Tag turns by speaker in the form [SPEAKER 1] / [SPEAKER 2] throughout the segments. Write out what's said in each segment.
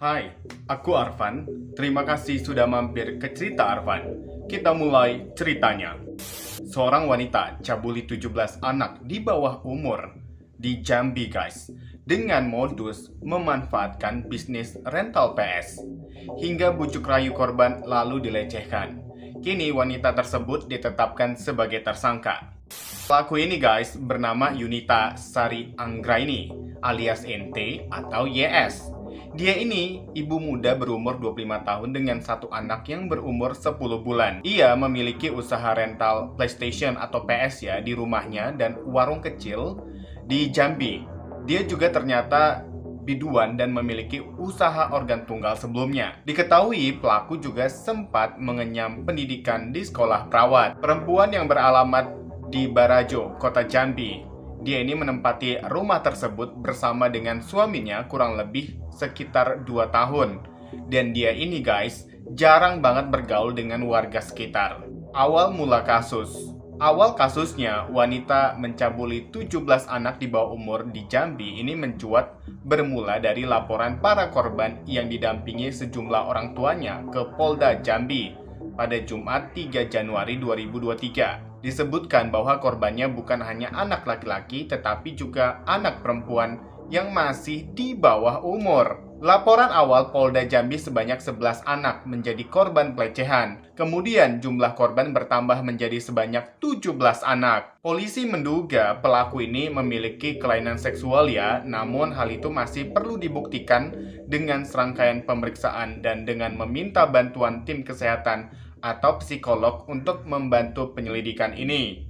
[SPEAKER 1] Hai, aku Arfan. Terima kasih sudah mampir ke cerita Arfan. Kita mulai ceritanya. Seorang wanita cabuli 17 anak di bawah umur di Jambi, guys, dengan modus memanfaatkan bisnis rental PS hingga bujuk rayu korban lalu dilecehkan. Kini wanita tersebut ditetapkan sebagai tersangka. Pelaku ini, guys, bernama Yunita Sari Anggraini alias NT atau YS. Dia ini ibu muda berumur 25 tahun dengan satu anak yang berumur 10 bulan. Ia memiliki usaha rental PlayStation atau PS ya di rumahnya dan warung kecil di Jambi. Dia juga ternyata biduan dan memiliki usaha organ tunggal sebelumnya. Diketahui pelaku juga sempat mengenyam pendidikan di sekolah perawat. Perempuan yang beralamat di Barajo, Kota Jambi. Dia ini menempati rumah tersebut bersama dengan suaminya kurang lebih sekitar 2 tahun. Dan dia ini, guys, jarang banget bergaul dengan warga sekitar. Awal kasusnya, wanita mencabuli 17 anak di bawah umur di Jambi ini mencuat bermula dari laporan para korban yang didampingi sejumlah orang tuanya ke Polda Jambi pada Jumat 3 Januari 2023. Disebutkan bahwa korbannya bukan hanya anak laki-laki tetapi juga anak perempuan yang masih di bawah umur. Laporan awal Polda Jambi sebanyak 11 anak menjadi korban pelecehan. Kemudian jumlah korban bertambah menjadi sebanyak 17 anak. Polisi menduga pelaku ini memiliki kelainan seksual ya, namun hal itu masih perlu dibuktikan dengan serangkaian pemeriksaan dan dengan meminta bantuan tim kesehatan atau psikolog untuk membantu penyelidikan ini.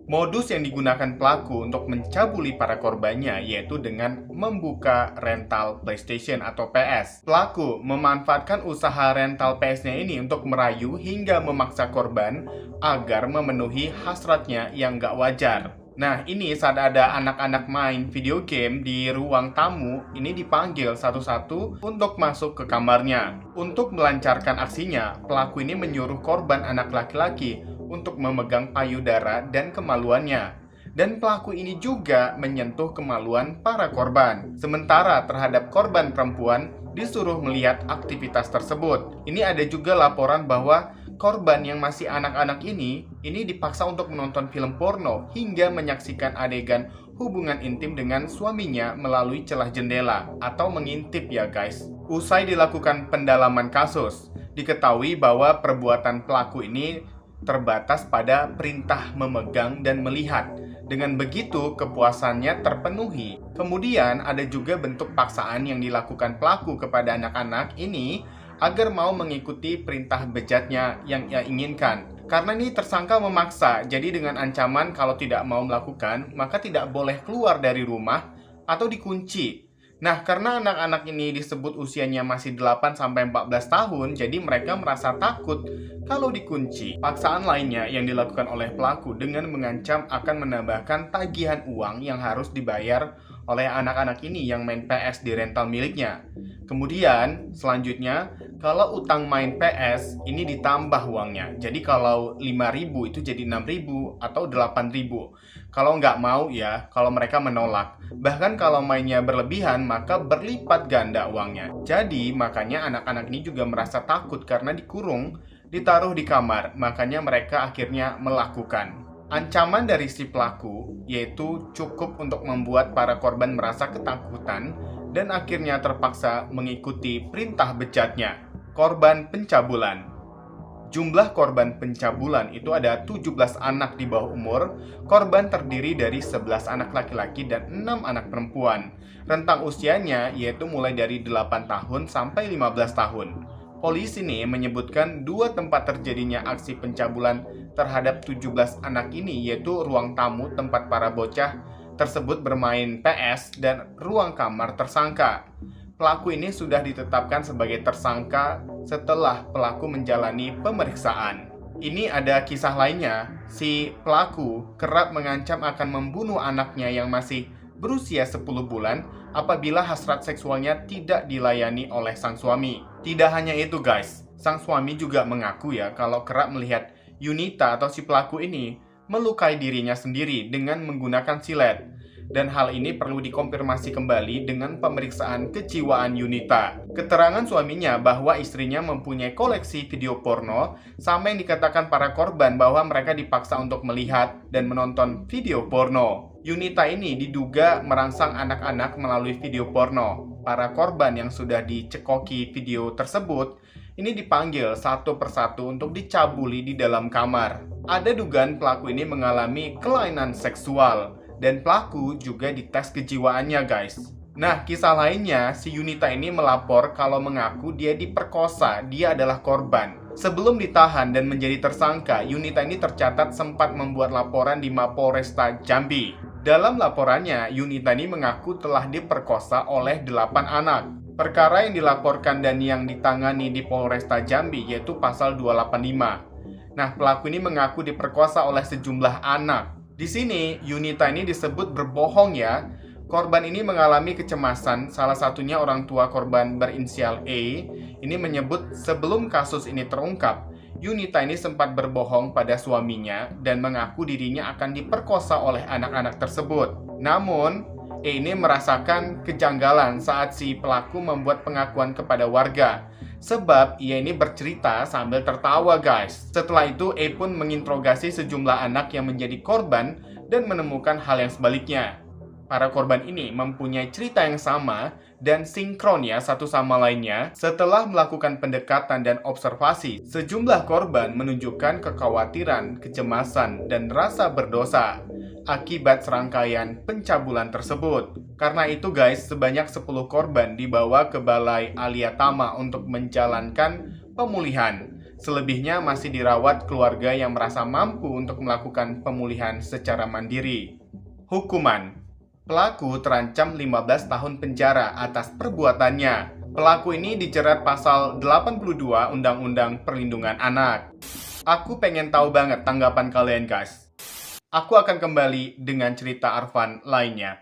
[SPEAKER 1] Modus yang digunakan pelaku untuk mencabuli para korbannya yaitu dengan membuka rental PlayStation atau PS. Pelaku memanfaatkan usaha rental PS-nya ini untuk merayu hingga memaksa korban agar memenuhi hasratnya yang gak wajar. Nah, ini saat ada anak-anak main video game di ruang tamu, ini dipanggil satu-satu untuk masuk ke kamarnya. Untuk melancarkan aksinya, pelaku ini menyuruh korban anak laki-laki untuk memegang payudara dan kemaluannya. Dan pelaku ini juga menyentuh kemaluan para korban. Sementara terhadap korban perempuan, disuruh melihat aktivitas tersebut. Ini ada juga laporan bahwa korban yang masih anak-anak ini dipaksa untuk menonton film porno hingga menyaksikan adegan hubungan intim dengan suaminya melalui celah jendela atau mengintip ya, guys. Usai dilakukan pendalaman kasus, diketahui bahwa perbuatan pelaku ini terbatas pada perintah memegang dan melihat. Dengan begitu, kepuasannya terpenuhi. Kemudian ada juga bentuk paksaan yang dilakukan pelaku kepada anak-anak ini agar mau mengikuti perintah bejatnya yang ia inginkan. Karena ini tersangka memaksa, jadi dengan ancaman kalau tidak mau melakukan, maka tidak boleh keluar dari rumah atau dikunci. Nah, karena anak-anak ini disebut usianya masih 8-14 tahun, jadi mereka merasa takut kalau dikunci. Paksaan lainnya yang dilakukan oleh pelaku dengan mengancam akan menambahkan tagihan uang yang harus dibayar oleh anak-anak ini yang main PS di rental miliknya. Kemudian, selanjutnya, kalau utang main PS, ini ditambah uangnya. Jadi kalau 5.000 itu jadi 6.000 atau 8.000. Kalau nggak mau ya, kalau mereka menolak. Bahkan kalau mainnya berlebihan, maka berlipat ganda uangnya. Jadi, makanya anak-anak ini juga merasa takut karena dikurung, ditaruh di kamar. Makanya mereka akhirnya melakukan. Ancaman dari si pelaku yaitu cukup untuk membuat para korban merasa ketakutan dan akhirnya terpaksa mengikuti perintah bejatnya. Korban pencabulan. Jumlah korban pencabulan itu ada 17 anak di bawah umur. Korban terdiri dari 11 anak laki-laki dan 6 anak perempuan. Rentang usianya yaitu mulai dari 8 tahun sampai 15 tahun. Polisi nih menyebutkan 2 tempat terjadinya aksi pencabulan terhadap 17 anak ini yaitu ruang tamu tempat para bocah tersebut bermain PS dan ruang kamar tersangka. Pelaku ini sudah ditetapkan sebagai tersangka setelah pelaku menjalani pemeriksaan. Ini ada kisah lainnya, si pelaku kerap mengancam akan membunuh anaknya yang masih berusia 10 bulan apabila hasrat seksualnya tidak dilayani oleh sang suami. Tidak hanya itu, guys, sang suami juga mengaku ya kalau kerap melihat Yunita atau si pelaku ini melukai dirinya sendiri dengan menggunakan silet. dan hal ini perlu dikonfirmasi kembali dengan pemeriksaan kejiwaan Yunita. Keterangan suaminya bahwa istrinya mempunyai koleksi video porno, sama yang dikatakan para korban bahwa mereka dipaksa untuk melihat dan menonton video porno. Yunita ini diduga merangsang anak-anak melalui video porno. Para korban yang sudah dicekoki video tersebut ini dipanggil satu persatu untuk dicabuli di dalam kamar. Ada dugaan pelaku ini mengalami kelainan seksual dan pelaku juga dites kejiwaannya, guys. Nah, kisah lainnya, si Yunita ini melapor kalau mengaku dia diperkosa, dia adalah korban. Sebelum ditahan dan menjadi tersangka, Yunita ini tercatat sempat membuat laporan di Mapolresta Jambi. Dalam laporannya, Yunita ini mengaku telah diperkosa oleh 8 anak. Perkara yang dilaporkan dan yang ditangani di Polresta Jambi yaitu pasal 285. Nah, pelaku ini mengaku diperkosa oleh sejumlah anak. Di sini, Yunita ini disebut berbohong ya. Korban ini mengalami kecemasan, salah satunya orang tua korban berinisial E. Ini menyebut sebelum kasus ini terungkap, Yunita ini sempat berbohong pada suaminya dan mengaku dirinya akan diperkosa oleh anak-anak tersebut. Namun, E ini merasakan kejanggalan saat si pelaku membuat pengakuan kepada warga. Sebab ia ini bercerita sambil tertawa, guys. Setelah itu, E pun menginterogasi sejumlah anak yang menjadi korban dan menemukan hal yang sebaliknya. Para korban ini mempunyai cerita yang sama dan sinkron ya satu sama lainnya. Setelah melakukan pendekatan dan observasi, sejumlah korban menunjukkan kekhawatiran, kecemasan, dan rasa berdosa akibat serangkaian pencabulan tersebut. Karena itu guys, sebanyak 10 korban dibawa ke Balai Aliatama untuk menjalankan pemulihan. Selebihnya masih dirawat keluarga yang merasa mampu untuk melakukan pemulihan secara mandiri. Hukuman: pelaku terancam 15 tahun penjara atas perbuatannya. Pelaku ini dijerat pasal 82 Undang-Undang Perlindungan Anak. Aku pengen tahu banget tanggapan kalian guys. Aku akan kembali dengan cerita Arfan lainnya.